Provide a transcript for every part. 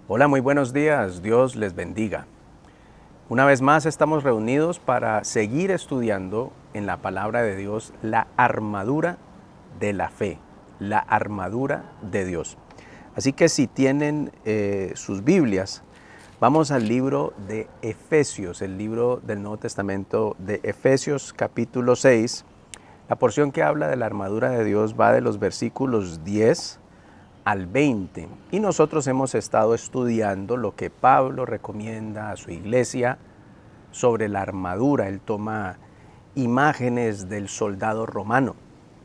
Hola, muy buenos días, Dios les bendiga. Una vez más estamos reunidos para seguir estudiando en la palabra de Dios la armadura de la fe, la armadura de Dios. Así que si tienen sus Biblias, vamos al libro de Efesios, el libro del Nuevo Testamento de Efesios capítulo 6. La porción que habla de la armadura de Dios va de los versículos 10 al 20. Y nosotros hemos estado estudiando lo que Pablo recomienda a su iglesia sobre la armadura. Él toma imágenes del soldado romano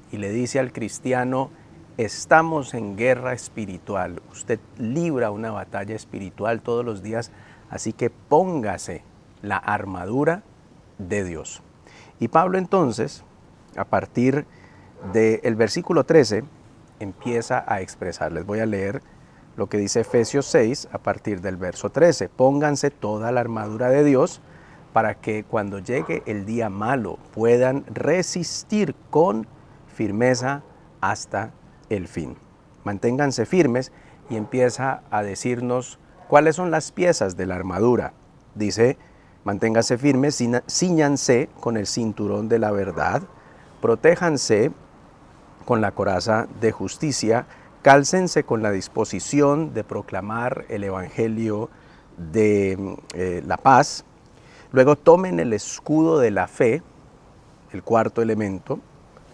y le dice al cristiano: estamos en guerra espiritual. Usted libra una batalla espiritual todos los días, así que póngase la armadura de Dios. Y Pablo entonces, a partir del versículo 13, empieza a expresar. Les voy a leer lo que dice Efesios 6 a partir del verso 13. Pónganse toda la armadura de Dios para que cuando llegue el día malo puedan resistir con firmeza hasta el fin. Manténganse firmes, y empieza a decirnos cuáles son las piezas de la armadura. Dice: manténganse firmes, cíñanse con el cinturón de la verdad, protéjanse con la coraza de justicia, cálcense con la disposición de proclamar el evangelio de la paz. Luego tomen el escudo de la fe, el cuarto elemento,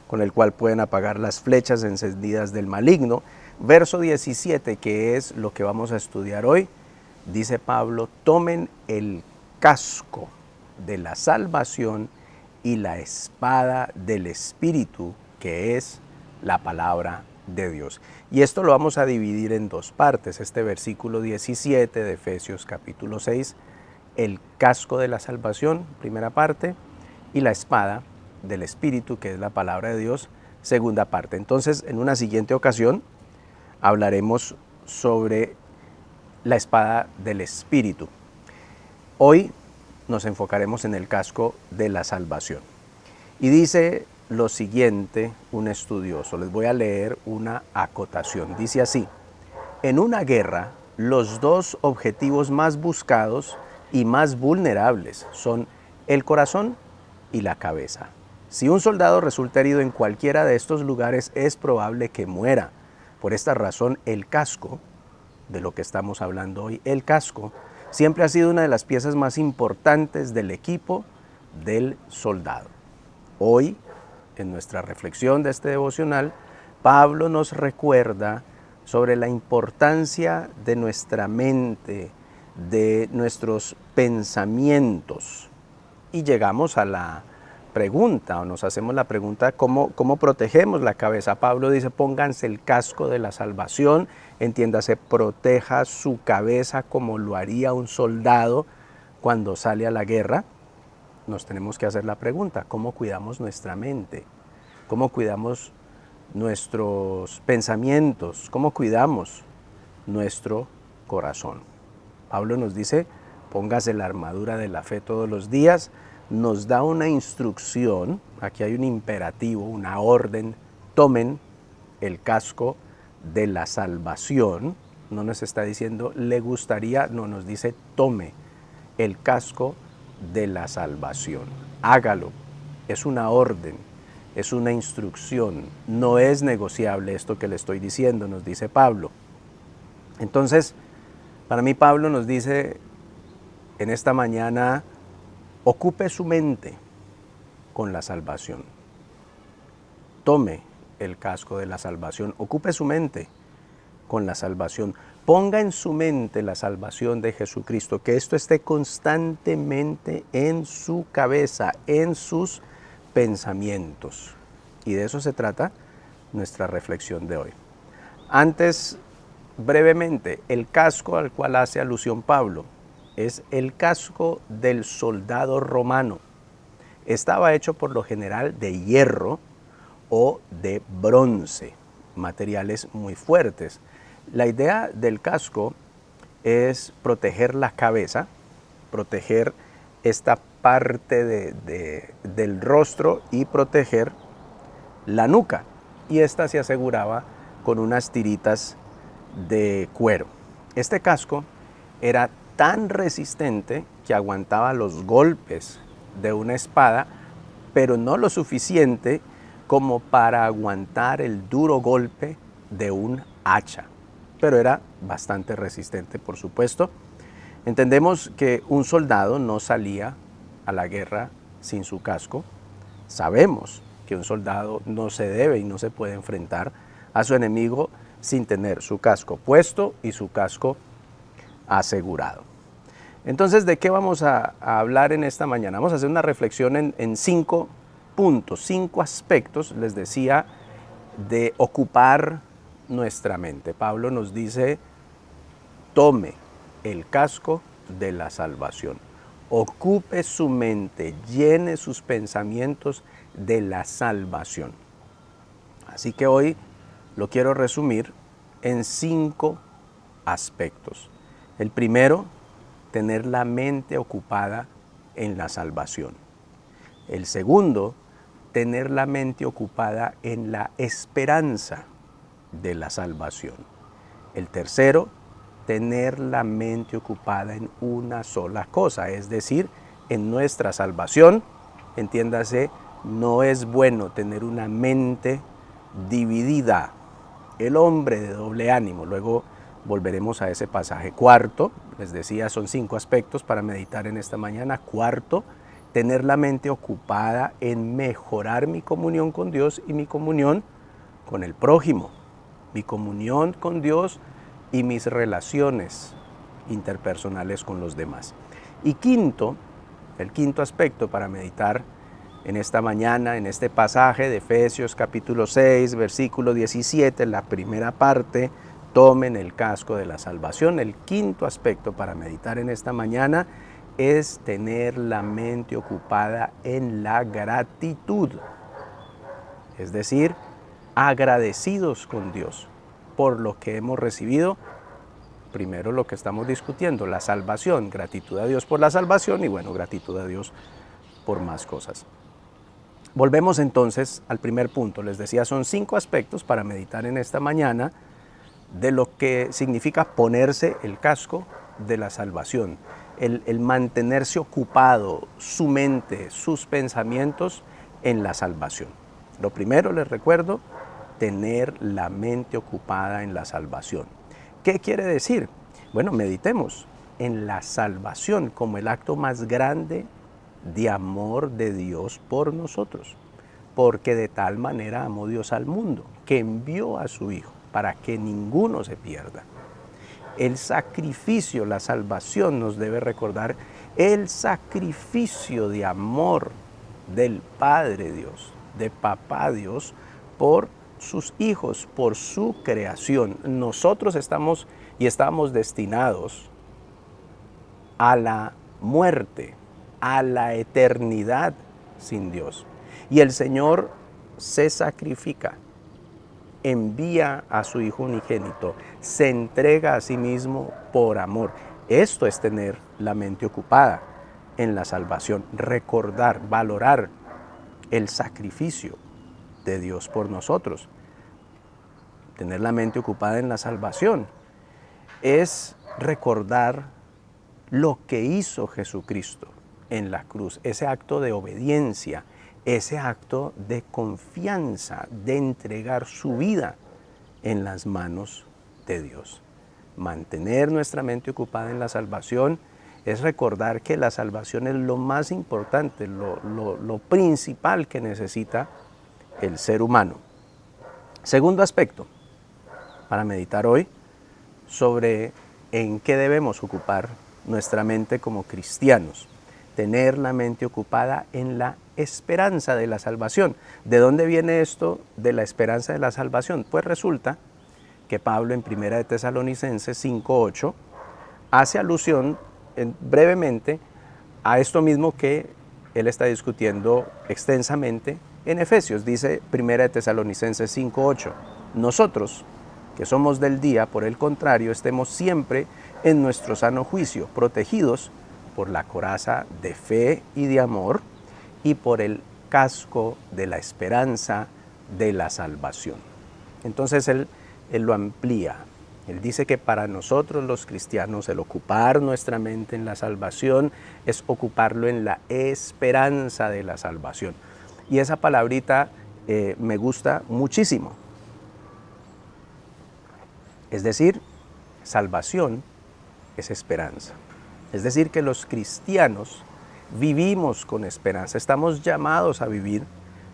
con el cual pueden apagar las flechas encendidas del maligno. Verso 17, que es lo que vamos a estudiar hoy, dice Pablo: tomen el casco de la salvación y la espada del Espíritu, que es la palabra de Dios. Y esto lo vamos a dividir en dos partes. Este versículo 17 de Efesios capítulo 6, el casco de la salvación, primera parte, y la espada del Espíritu, que es la palabra de Dios, segunda parte. Entonces, en una siguiente ocasión hablaremos sobre la espada del Espíritu. Hoy nos enfocaremos en el casco de la salvación. Y dice lo siguiente un estudioso. Les voy a leer una acotación. Dice así: en una guerra, los dos objetivos más buscados y más vulnerables son el corazón y la cabeza. Si un soldado resulta herido en cualquiera de estos lugares, es probable que muera. Por esta razón, el casco, de lo que estamos hablando hoy, el casco, siempre ha sido una de las piezas más importantes del equipo del soldado. Hoy, en nuestra reflexión de este devocional, Pablo nos recuerda sobre la importancia de nuestra mente, de nuestros pensamientos. Y llegamos a la pregunta, o nos hacemos la pregunta: ¿cómo protegemos la cabeza? Pablo dice: pónganse el casco de la salvación, entiéndase, proteja su cabeza como lo haría un soldado cuando sale a la guerra. Nos tenemos que hacer la pregunta: ¿cómo cuidamos nuestra mente? ¿Cómo cuidamos nuestros pensamientos? ¿Cómo cuidamos nuestro corazón? Pablo nos dice: póngase la armadura de la fe todos los días. Nos da una instrucción, aquí hay un imperativo, una orden: tomen el casco de la salvación. No nos está diciendo le gustaría, no, nos dice tome el casco de la salvación. Hágalo. Es una orden, es una instrucción. No es negociable esto que le estoy diciendo, nos dice Pablo. Entonces, para mí Pablo nos dice en esta mañana: ocupe su mente con la salvación. Tome el casco de la salvación, ocupe su mente con la salvación. Ponga en su mente la salvación de Jesucristo, que esto esté constantemente en su cabeza, en sus pensamientos. Y de eso se trata nuestra reflexión de hoy. Antes, brevemente, el casco al cual hace alusión Pablo es el casco del soldado romano. Estaba hecho por lo general de hierro o de bronce, materiales muy fuertes. La idea del casco es proteger la cabeza, proteger esta parte del rostro y proteger la nuca. Y esta se aseguraba con unas tiritas de cuero. Este casco era tan resistente que aguantaba los golpes de una espada, pero no lo suficiente como para aguantar el duro golpe de un hacha. Pero era bastante resistente, por supuesto. Entendemos que un soldado no salía a la guerra sin su casco. Sabemos que un soldado no se debe y no se puede enfrentar a su enemigo sin tener su casco puesto y su casco asegurado. Entonces, ¿de qué vamos a hablar en esta mañana? Vamos a hacer una reflexión en 5 puntos, 5 aspectos, les decía, de ocupar nuestra mente. Pablo nos dice, tome el casco de la salvación. Ocupe su mente, llene sus pensamientos de la salvación. Así que hoy lo quiero resumir en 5 aspectos. El primero, tener la mente ocupada en la salvación. El segundo, tener la mente ocupada en la esperanza de la salvación. El tercero, tener la mente ocupada en una sola cosa, es decir, en nuestra salvación. Entiéndase, no es bueno tener una mente dividida. El hombre de doble ánimo. Luego volveremos a ese pasaje. Cuarto, les decía, son 5 aspectos para meditar en esta mañana. Cuarto, tener la mente ocupada en mejorar mi comunión con Dios y mi comunión con el prójimo. Mi comunión con Dios y mis relaciones interpersonales con los demás. Y quinto, el quinto aspecto para meditar en esta mañana, en este pasaje de Efesios capítulo 6, versículo 17, la primera parte, tomen el casco de la salvación. El quinto aspecto para meditar en esta mañana es tener la mente ocupada en la gratitud. Es decir, agradecidos con Dios por lo que hemos recibido. Primero lo que estamos discutiendo, la salvación, gratitud a Dios por la salvación y bueno, gratitud a Dios por más cosas. Volvemos entonces al primer punto. Les decía, son 5 aspectos para meditar en esta mañana de lo que significa ponerse el casco de la salvación, el mantenerse ocupado, su mente, sus pensamientos en la salvación. Lo primero, les recuerdo, tener la mente ocupada en la salvación. ¿Qué quiere decir? Bueno, meditemos en la salvación como el acto más grande de amor de Dios por nosotros, porque de tal manera amó Dios al mundo, que envió a su Hijo para que ninguno se pierda. El sacrificio, la salvación nos debe recordar el sacrificio de amor del Padre Dios, de Papá Dios, por sus hijos, por su creación. Nosotros estamos destinados a la muerte, a la eternidad sin Dios. Y el Señor se sacrifica, envía a su Hijo unigénito, se entrega a sí mismo por amor. Esto es tener la mente ocupada en la salvación, recordar, valorar el sacrificio de Dios por nosotros. Tener la mente ocupada en la salvación es recordar lo que hizo Jesucristo en la cruz, ese acto de obediencia, ese acto de confianza, de entregar su vida en las manos de Dios. Mantener nuestra mente ocupada en la salvación es recordar que la salvación es lo más importante, lo principal que necesita el ser humano. Segundo aspecto para meditar hoy sobre en qué debemos ocupar nuestra mente como cristianos. Tener la mente ocupada en la esperanza de la salvación. ¿De dónde viene esto de la esperanza de la salvación? Pues resulta que Pablo en 1 de Tesalonicenses 5:8 hace alusión brevemente a esto mismo que él está discutiendo extensamente en Efesios. Dice 1 de Tesalonicenses 5:8, nosotros que somos del día, por el contrario, estemos siempre en nuestro sano juicio, protegidos por la coraza de fe y de amor y por el casco de la esperanza de la salvación. Entonces él lo amplía. Él dice que para nosotros los cristianos el ocupar nuestra mente en la salvación es ocuparlo en la esperanza de la salvación. Y esa palabrita me gusta muchísimo. Es decir, salvación es esperanza. Es decir, que los cristianos vivimos con esperanza, estamos llamados a vivir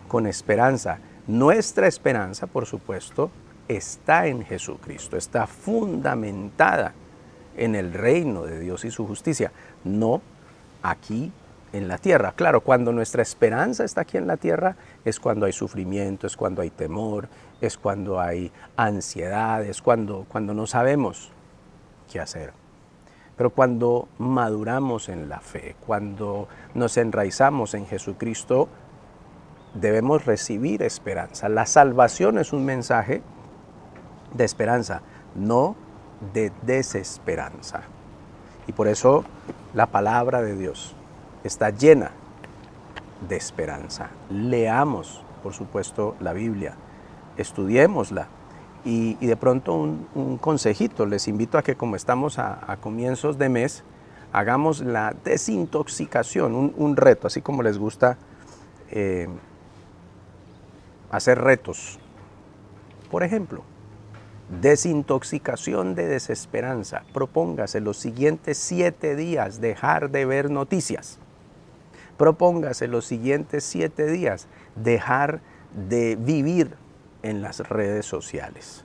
con esperanza. Nuestra esperanza, por supuesto, está en Jesucristo, está fundamentada en el reino de Dios y su justicia, no aquí en la tierra. Claro, cuando nuestra esperanza está aquí en la tierra es cuando hay sufrimiento, es cuando hay temor, es cuando hay ansiedad, es cuando no sabemos qué hacer. Pero cuando maduramos en la fe, cuando nos enraizamos en Jesucristo, debemos recibir esperanza. La salvación es un mensaje de esperanza, no de desesperanza. Y por eso la palabra de Dios está llena de esperanza. Leamos, por supuesto, la Biblia, estudiémosla. Y de pronto un consejito, les invito a que como estamos a comienzos de mes, hagamos la desintoxicación, un reto, así como les gusta hacer retos. Por ejemplo, desintoxicación de desesperanza. Propóngase los siguientes 7 días dejar de ver noticias. Propóngase los siguientes 7 días dejar de vivir en las redes sociales.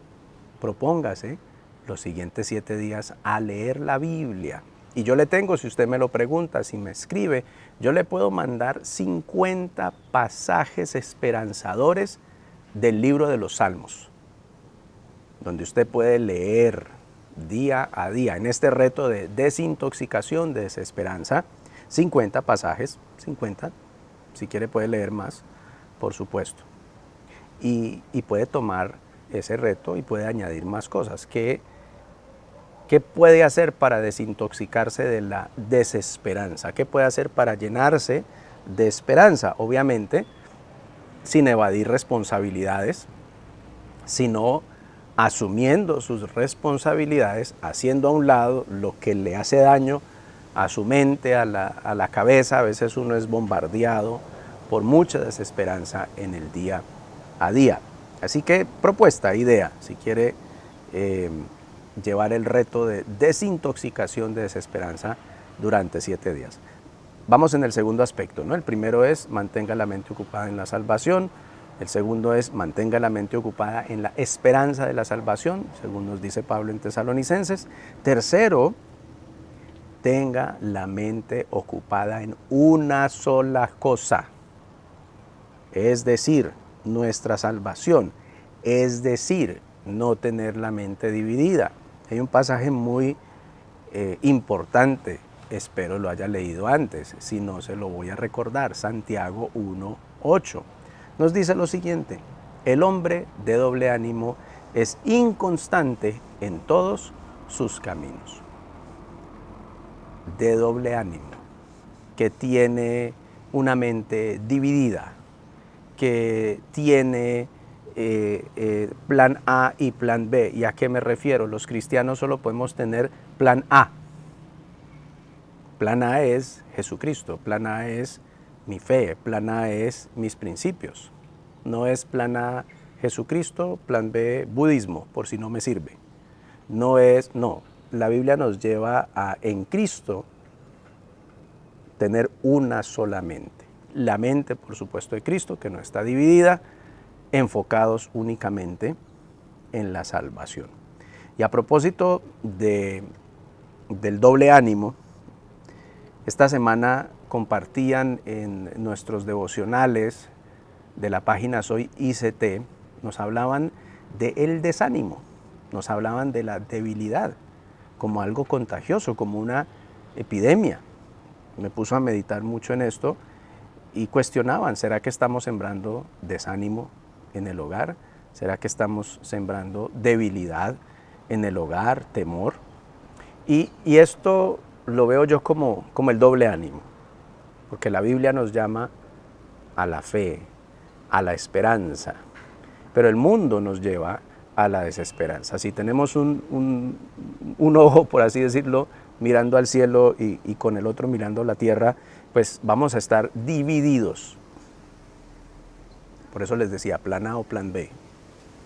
Propóngase los siguientes 7 días a leer la Biblia. Y yo le tengo, si usted me lo pregunta, si me escribe, yo le puedo mandar 50 pasajes esperanzadores del libro de los Salmos, donde usted puede leer día a día, en este reto de desintoxicación de desesperanza, 50 pasajes, 50, si quiere puede leer más, por supuesto. Y puede tomar ese reto y puede añadir más cosas. ¿Qué puede hacer para desintoxicarse de la desesperanza? ¿Qué puede hacer para llenarse de esperanza? Obviamente, sin evadir responsabilidades, sino asumiendo sus responsabilidades, haciendo a un lado lo que le hace daño a su mente, a la cabeza. A veces uno es bombardeado por mucha desesperanza en el día a día. Así que propuesta, idea, si quiere llevar el reto de desintoxicación de desesperanza durante 7 días. Vamos en el segundo aspecto, ¿no? El primero es mantenga la mente ocupada en la salvación. El segundo es mantenga la mente ocupada en la esperanza de la salvación, según nos dice Pablo en Tesalonicenses. Tercero, tenga la mente ocupada en una sola cosa, es decir, nuestra salvación, es decir, no tener la mente dividida. Hay un pasaje muy importante, espero lo haya leído antes, si no se lo voy a recordar, Santiago 1:8. Nos dice lo siguiente: el hombre de doble ánimo es inconstante en todos sus caminos. De doble ánimo, que tiene una mente dividida, que tiene plan A y plan B. ¿Y a qué me refiero? Los cristianos solo podemos tener plan A. Plan A es Jesucristo, plan A es mi fe, plan A es mis principios. No es plan A Jesucristo, plan B budismo, por si no me sirve. No, la Biblia nos lleva a en Cristo tener una sola mente. La mente, por supuesto, de Cristo, que no está dividida, enfocados únicamente en la salvación. Y a propósito del doble ánimo, esta semana compartían en nuestros devocionales de la página Soy ICT, nos hablaban del desánimo, nos hablaban de la debilidad como algo contagioso, como una epidemia. Me puso a meditar mucho en esto y cuestionaban, ¿será que estamos sembrando desánimo en el hogar? ¿Será que estamos sembrando debilidad en el hogar, temor? Y esto lo veo yo como el doble ánimo, porque la Biblia nos llama a la fe, a la esperanza, pero el mundo nos lleva a la desesperanza. Si tenemos un ojo, por así decirlo, mirando al cielo y con el otro mirando la tierra, pues vamos a estar divididos. Por eso les decía, plan A o plan B.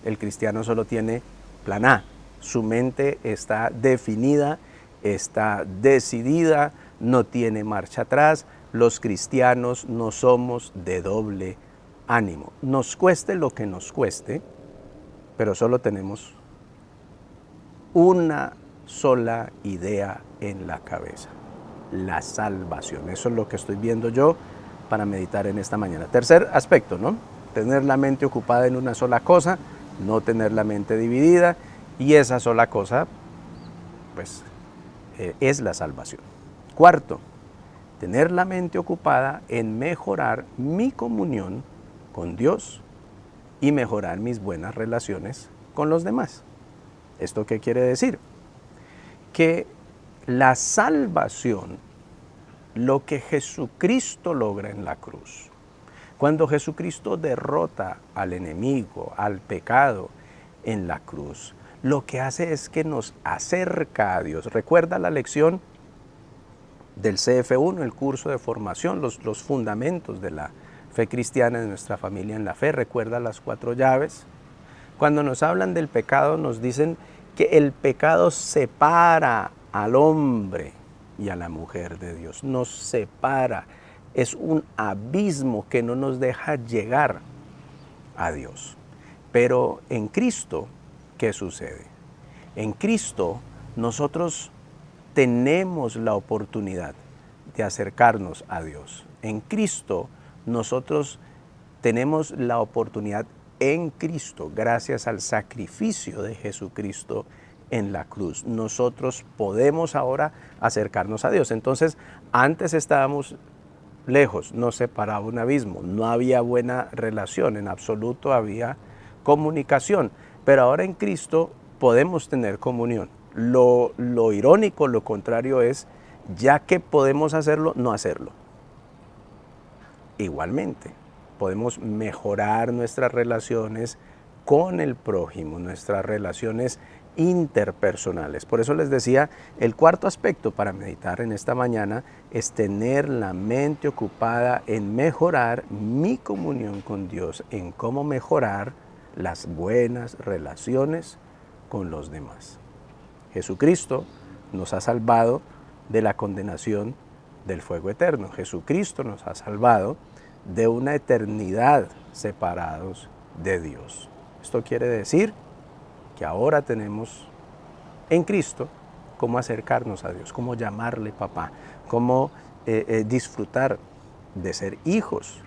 El cristiano solo tiene plan A. Su mente está definida, está decidida, no tiene marcha atrás. Los cristianos no somos de doble ánimo. Nos cueste lo que nos cueste, pero solo tenemos una sola idea en la cabeza: la salvación. Eso es lo que estoy viendo yo para meditar en esta mañana. Tercer aspecto, ¿no? Tener la mente ocupada en una sola cosa, no tener la mente dividida, y esa sola cosa, pues, es la salvación. Cuarto, tener la mente ocupada en mejorar mi comunión con Dios y mejorar mis buenas relaciones con los demás. ¿Esto qué quiere decir? Que la salvación, lo que Jesucristo logra en la cruz, cuando Jesucristo derrota al enemigo, al pecado en la cruz, lo que hace es que nos acerca a Dios. ¿Recuerda la lección del CF1, el curso de formación, los fundamentos de la fe cristiana de nuestra familia en la fe? ¿Recuerda las 4 llaves? Cuando nos hablan del pecado, nos dicen que el pecado separa al hombre y a la mujer de Dios. Nos separa. Es un abismo que no nos deja llegar a Dios. Pero en Cristo, ¿qué sucede? En Cristo nosotros tenemos la oportunidad de acercarnos a Dios. En Cristo nosotros tenemos la oportunidad, en Cristo, gracias al sacrificio de Jesucristo en la cruz, nosotros podemos ahora acercarnos a Dios. Entonces, antes estábamos lejos, nos separaba un abismo, no había buena relación, en absoluto había comunicación, pero ahora en Cristo podemos tener comunión. Lo irónico, lo contrario es, ya que podemos hacerlo, no hacerlo. Igualmente, podemos mejorar nuestras relaciones con el prójimo, nuestras relaciones interpersonales. Por eso les decía, el cuarto aspecto para meditar en esta mañana es tener la mente ocupada en mejorar mi comunión con Dios, en cómo mejorar las buenas relaciones con los demás. Jesucristo nos ha salvado de la condenación del fuego eterno. Jesucristo nos ha salvado de una eternidad separados de Dios. Esto quiere decir que ahora tenemos en Cristo cómo acercarnos a Dios, cómo llamarle papá, cómo disfrutar de ser hijos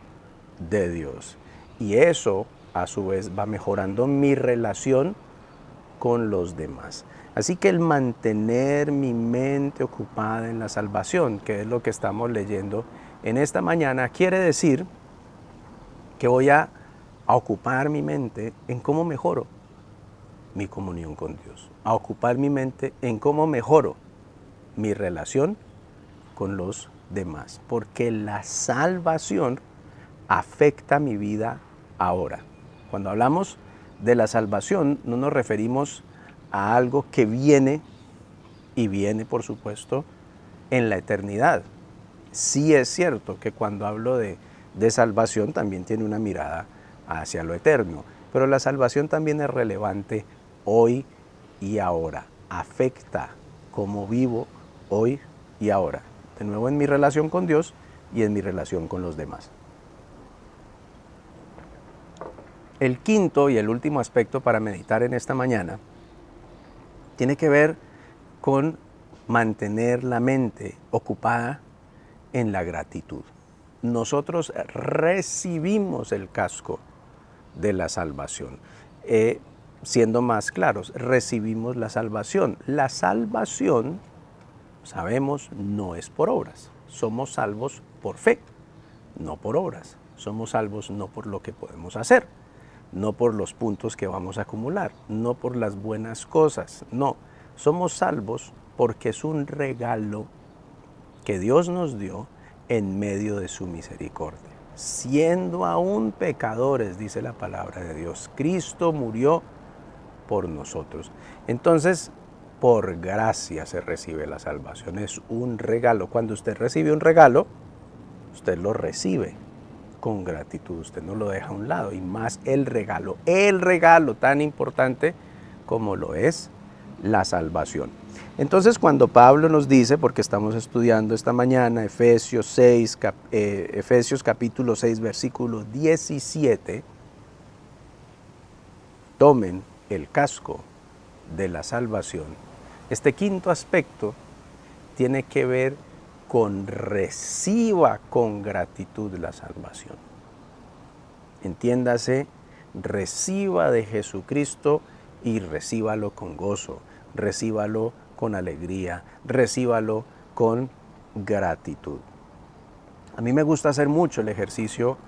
de Dios. Y eso, a su vez, va mejorando mi relación con los demás. Así que el mantener mi mente ocupada en la salvación, que es lo que estamos leyendo en esta mañana, quiere decir que voy a ocupar mi mente en cómo mejoro mi comunión con Dios, a ocupar mi mente en cómo mejoro mi relación con los demás, porque la salvación afecta mi vida ahora. Cuando hablamos de la salvación, no nos referimos a algo que viene, y viene, por supuesto, en la eternidad. Sí es cierto que cuando hablo de salvación también tiene una mirada hacia lo eterno, pero la salvación también es relevante hoy y ahora. Afecta cómo vivo hoy y ahora. De nuevo, en mi relación con Dios y en mi relación con los demás. El quinto y el último aspecto para meditar en esta mañana tiene que ver con mantener la mente ocupada en la gratitud. Nosotros recibimos el casco de la salvación. Siendo más claros, recibimos la salvación. La salvación, sabemos, no es por obras. Somos salvos por fe, no por obras. Somos salvos no por lo que podemos hacer, no por los puntos que vamos a acumular, no por las buenas cosas, no. Somos salvos porque es un regalo que Dios nos dio en medio de su misericordia. Siendo aún pecadores, dice la palabra de Dios, Cristo murió por nosotros. Entonces, por gracia se recibe la salvación. Es un regalo. Cuando usted recibe un regalo, usted lo recibe con gratitud. Usted no lo deja a un lado. Y más el regalo tan importante como lo es la salvación. Entonces, cuando Pablo nos dice, porque estamos estudiando esta mañana Efesios capítulo 6, versículo 17, tomen el casco de la salvación. Este quinto aspecto tiene que ver con reciba con gratitud la salvación. Entiéndase, reciba de Jesucristo y recíbalo con gozo, recíbalo con alegría, recíbalo con gratitud. A mí me gusta hacer mucho el ejercicio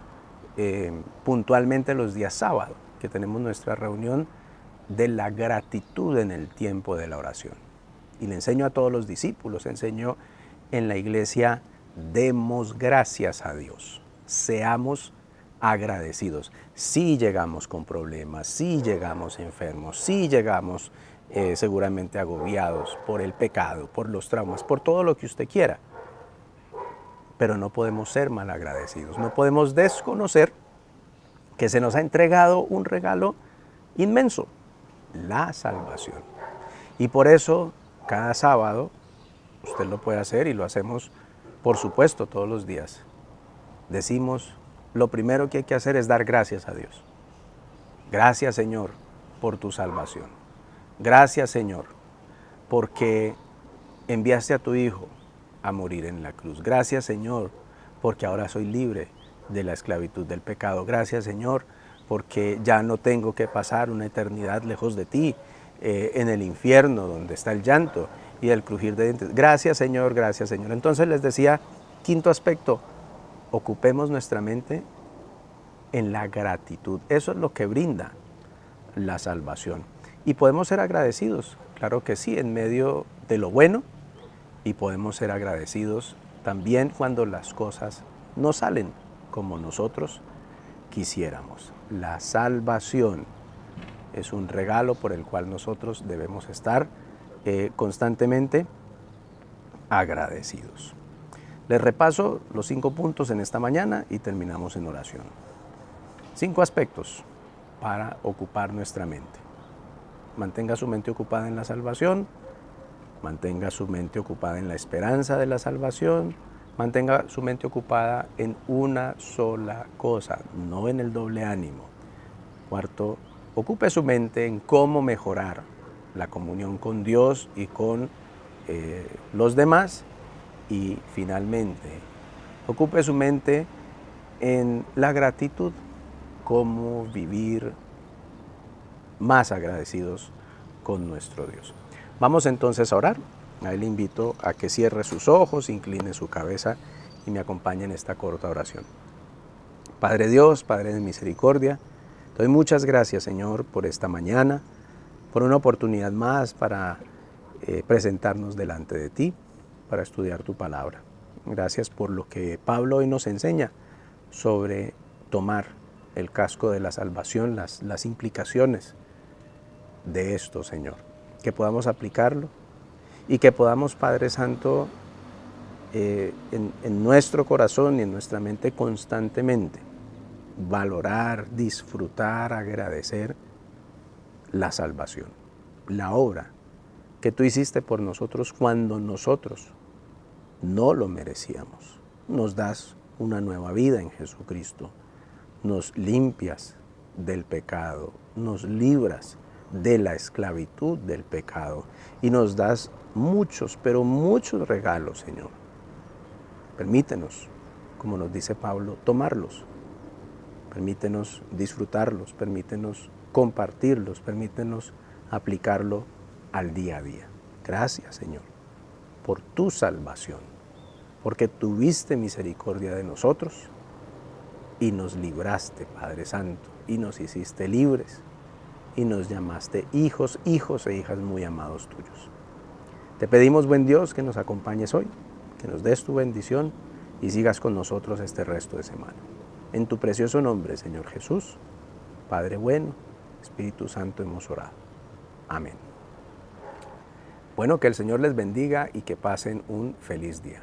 puntualmente los días sábados, que tenemos nuestra reunión de la gratitud en el tiempo de la oración. Y le enseño a todos los discípulos, enseño en la iglesia, demos gracias a Dios, seamos agradecidos. Si llegamos con problemas, si llegamos enfermos, si llegamos seguramente agobiados por el pecado, por los traumas, por todo lo que usted quiera, pero no podemos ser malagradecidos, no podemos desconocer que se nos ha entregado un regalo inmenso, la salvación. Y por eso, cada sábado, usted lo puede hacer y lo hacemos, por supuesto, todos los días. Decimos, lo primero que hay que hacer es dar gracias a Dios. Gracias, Señor, por tu salvación. Gracias, Señor, porque enviaste a tu Hijo a morir en la cruz. Gracias, Señor, porque ahora soy libre de la esclavitud del pecado. Gracias, Señor, porque ya no tengo que pasar una eternidad lejos de ti, en el infierno, donde está el llanto y el crujir de dientes. Gracias, Señor, gracias, Señor. Entonces les decía, quinto aspecto, ocupemos nuestra mente en la gratitud. Eso es lo que brinda la salvación. Y podemos ser agradecidos, claro que sí, en medio de lo bueno, y podemos ser agradecidos también cuando las cosas no salen como nosotros quisiéramos. La salvación es un regalo por el cual nosotros debemos estar constantemente agradecidos. Les repaso los 5 puntos en esta mañana y terminamos en oración. 5 aspectos para ocupar nuestra mente. Mantenga su mente ocupada en la salvación, mantenga su mente ocupada en la esperanza de la salvación, mantenga su mente ocupada en una sola cosa, no en el doble ánimo. Cuarto, ocupe su mente en cómo mejorar la comunión con Dios y con los demás. Y finalmente, ocupe su mente en la gratitud, cómo vivir más agradecidos con nuestro Dios. Vamos entonces a orar. Ahí le invito a que cierre sus ojos, incline su cabeza y me acompañe en esta corta oración. Padre Dios, Padre de misericordia, te doy muchas gracias, Señor, por esta mañana, por una oportunidad más para presentarnos delante de ti, para estudiar tu palabra. Gracias por lo que Pablo hoy nos enseña sobre tomar el casco de la salvación, las implicaciones de esto, Señor. Que podamos aplicarlo y que podamos, Padre Santo, en nuestro corazón y en nuestra mente constantemente valorar, disfrutar, agradecer la salvación, la obra que tú hiciste por nosotros cuando nosotros no lo merecíamos. Nos das una nueva vida en Jesucristo, nos limpias del pecado, nos libras de la esclavitud del pecado y nos das muchos, pero muchos regalos, Señor. Permítenos, como nos dice Pablo, tomarlos. Permítenos disfrutarlos, permítenos compartirlos, permítenos aplicarlo al día a día. Gracias, Señor, por tu salvación, porque tuviste misericordia de nosotros y nos libraste, Padre Santo, y nos hiciste libres y nos llamaste hijos, hijos e hijas muy amados tuyos. Te pedimos, buen Dios, que nos acompañes hoy, que nos des tu bendición y sigas con nosotros este resto de semana. En tu precioso nombre, Señor Jesús, Padre bueno, Espíritu Santo, hemos orado. Amén. Bueno, que el Señor les bendiga y que pasen un feliz día.